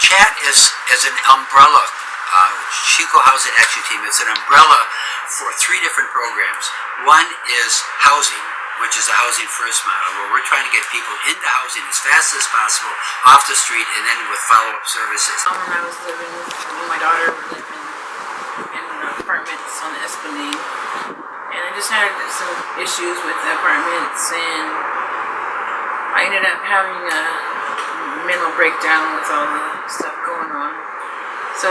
Chat is an umbrella. Chico Housing Action Team is an umbrella for 3 different programs. One is housing, which is the Housing First model, where we're trying to get people into housing as fast as possible, off the street, and then with follow-up services. When I was living with my daughter, we lived in apartments on the Esplanade, and I just had some issues with the apartments, and I ended up having a mental breakdown with all the stuff going on. So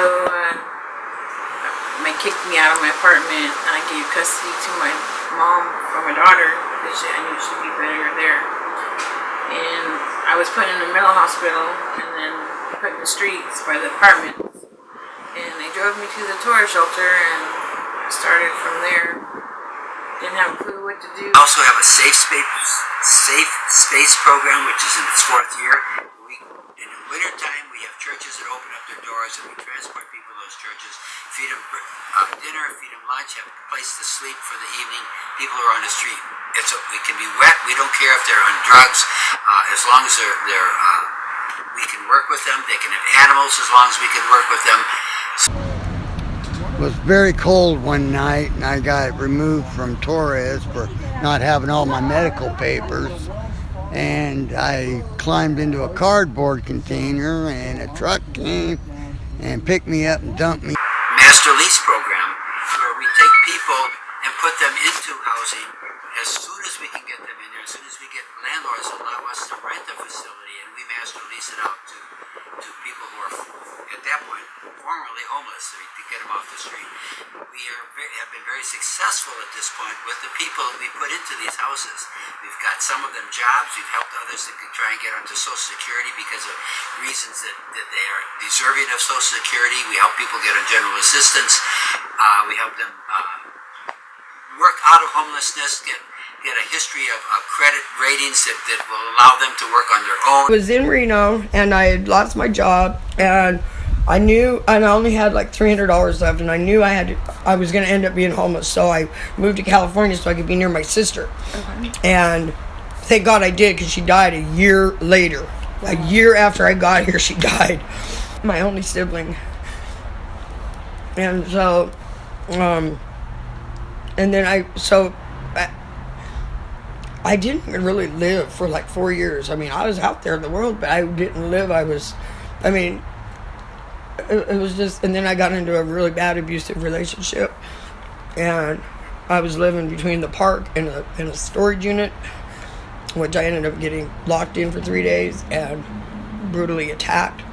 they kicked me out of my apartment, and I gave custody to my mom for my daughter, because I knew she'd be better there. And I was put in a mental hospital and then put in the streets by the apartments. And they drove me to the tourist shelter, and I started from there. Didn't have a clue what to do. We also have a safe space program, which is in its 4th year. In the wintertime, we have churches that open up their doors, and we transport people to those churches, feed them dinner, feed them lunch, have a place to sleep for the evening. People are on the street. It can be wet. We don't care if they're on drugs, as long as we can work with them. They can have animals as long as we can work with them. It was very cold one night, and I got removed from Torres for not having all my medical papers. And I climbed into a cardboard container, and a truck came and picked me up and dumped me. Master lease program, where we take people and put them into housing as soon as we can get them in there, as soon as we get landlords that allow us to rent the facility, and we master lease it out to people who are, at that point, formerly homeless, so we can get them off the street. We have been very successful at this point with the people we put into these houses. We've got some of them jobs. We've helped others that could try and get onto Social Security because of reasons that they are deserving of Social Security. We help people get on general assistance. We help them work out of homelessness, get a history of credit ratings that will allow them to work on their own. I was in Reno, and I had lost my job, and I knew, and I only had like $300 left, and I knew I was going to end up being homeless, so I moved to California so I could be near my sister. Okay. And thank God I did, because she died a year later. A year after I got here, she died. My only sibling. And so, and then I didn't really live for like 4 years. I mean, I was out there in the world, but I didn't live. It was just, and then I got into a really bad abusive relationship, and I was living between the park and a storage unit, which I ended up getting locked in for 3 days and brutally attacked.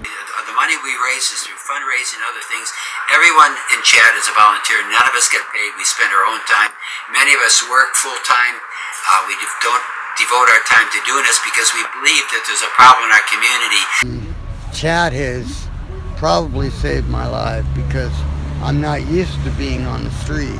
The money we raise is through fundraising and other things. Everyone in Chad is a volunteer. None of us get paid. We spend our own time. Many of us work full time. We don't devote our time to doing this because we believe that there's a problem in our community. Chad has probably saved my life because I'm not used to being on the street.